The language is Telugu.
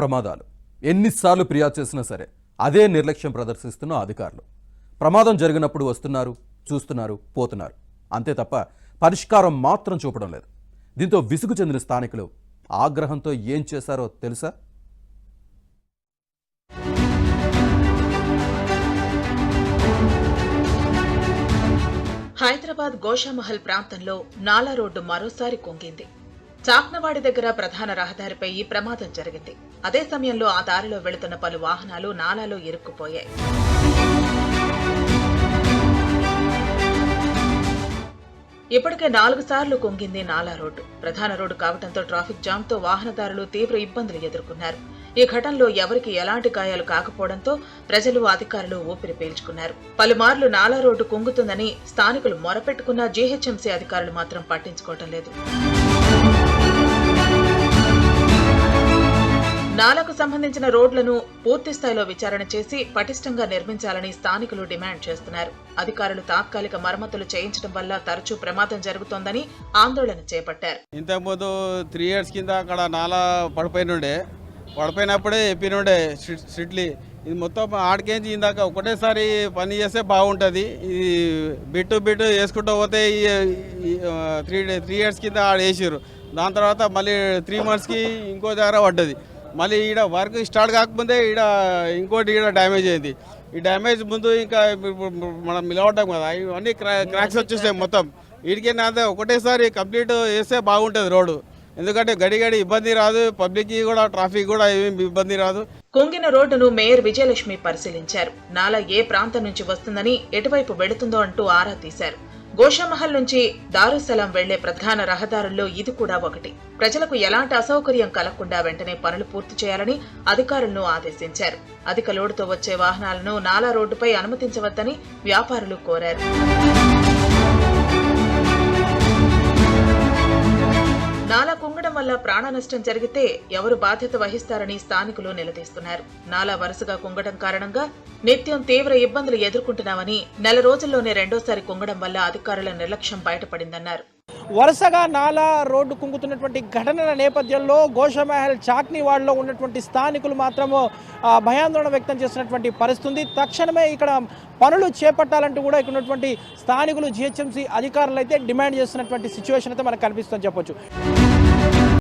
ప్రమాదాలు ఎన్నిసార్లు ఫిర్యాదు చేసినా సరే అదే నిర్లక్ష్యం ప్రదర్శిస్తున్న అధికారులు. ప్రమాదం జరిగినప్పుడు వస్తున్నారు, చూస్తున్నారు, పోతున్నారు, అంతే తప్ప పరిష్కారం మాత్రం చూపడం లేదు. దీంతో విసుగు చెందిన స్థానికులు ఆగ్రహంతో ఏం చేశారో తెలుసా? హైదరాబాద్ గోషామహల్ ప్రాంతంలో నాలా రోడ్డు మరోసారి కుంగింది. చాక్నవాడి దగ్గర ప్రధాన రహదారిపై ఈ ప్రమాదం జరిగింది. అదే సమయంలో ఆ దారిలో వెళుతున్న పలు వాహనాలు నాలాలో ఇరుక్కుపోయాయి. ఇప్పటికే 4 సార్లు కుంగింది నాలా రోడ్డు. ప్రధాన రోడ్డు కావడంతో ట్రాఫిక్ జామ్తో వాహనదారులు తీవ్ర ఇబ్బందులు ఎదుర్కొన్నారు. ఈ ఘటనలో ఎవరికి ఎలాంటి గాయాలు కాకపోవడంతో ప్రజలు, అధికారులు ఊపిరి పీల్చుకున్నారు. పలుమార్లు నాలా రోడ్డు కుంగుతుందని స్థానికులు మొరపెట్టుకున్న జీహెచ్ఎంసీ అధికారులు మాత్రం పట్టించుకోవటం లేదు. నాలకు సంబంధించిన రోడ్లను పూర్తి స్థాయిలో విచారణ చేసి పటిష్టంగా నిర్మించాలని స్థానికులు డిమాండ్ చేస్తున్నారు. అధికారులు తాత్కాలిక మరమ్మతులు చేయించడం వల్ల తరచూ ప్రమాదం జరుగుతోందని ఆందోళన చేపట్టారు. ఇంతకుముందు 3 years కింద అక్కడ నాలా పడిపోయినప్పుడే చెప్పినుండే స్ట్రిక్ట్లీ ఇది మొత్తం ఆడికేంచి ఇందాక ఒకటేసారి పని చేస్తే బాగుంటుంది. ఇది బిట్టు వేసుకుంటూ పోతే 3 years కింద ఆడ వేసారు. దాని తర్వాత మళ్ళీ 3 monthsకి ఇంకో దగ్గర పడ్డది. మళ్ళీ ఈడ వర్క్ స్టార్ట్ కాకముందే ఇంకోటి డ్యామేజ్ అయింది. ఈ డ్యామేజ్ ముందు ఇంకా మనం నిలబడ్డాం కదా, ఇవన్నీ క్రాక్స్ వచ్చేసాయి మొత్తం. వీడికైనా ఒకటేసారి కంప్లీట్ వేస్తే బాగుంటుంది రోడ్డు. ఎందుకంటే గడి ఇబ్బంది రాదు, పబ్లిక్ కూడా ట్రాఫిక్ కూడా ఏమి ఇబ్బంది రాదు. కుంగిన రోడ్డును మేయర్ విజయలక్ష్మి పరిశీలించారు. నాలా ఏ ప్రాంతం నుంచి వస్తుందని, ఎటువైపు వెళుతుందో అంటూ ఆరా తీశారు. గోషామహల్ నుంచి దారుసలాం వెళ్లే ప్రధాన రహదారుల్లో ఇది కూడా ఒకటి. ప్రజలకు ఎలాంటి అసౌకర్యం కలగకుండా వెంటనే పనులు పూర్తి చేయాలని అధికారులను ఆదేశించారు. అధిక లోడుతో వచ్చే వాహనాలను నాలా రోడ్డుపై అనుమతించవద్దని వ్యాపారులు కోరారు. నాలా కుంగడం వల్ల ప్రాణ నష్టం జరిగితే ఎవరు బాధ్యత వహిస్తారని స్థానికులు నిలదీస్తున్నారు. నాలా వరుసగా కుంగడం కారణంగా నిత్యం తీవ్ర ఇబ్బందులు ఎదుర్కొంటున్నామని, నెల రోజుల్లోనే రెండోసారి కుంగడం వల్ల అధికారుల నిర్లక్ష్యం బయటపడిందన్నారు. వరుసగా నాలా రోడ్డు కుంగుతున్నటువంటి ఘటనల నేపథ్యంలో గోషామహల్ చాక్నీవాడలో ఉన్నటువంటి స్థానికులు మాత్రము భయాందోళన వ్యక్తం చేస్తున్నటువంటి పరిస్థితి. తక్షణమే ఇక్కడ పనులు చేపట్టాలంటూ కూడా ఇక్కడ ఉన్నటువంటి స్థానికులు, జిహెచ్ఎంసీ అధికారులు అయితే డిమాండ్ చేస్తున్నటువంటి సిచ్యువేషన్ అయితే మనకు కనిపిస్తుందని చెప్పొచ్చు.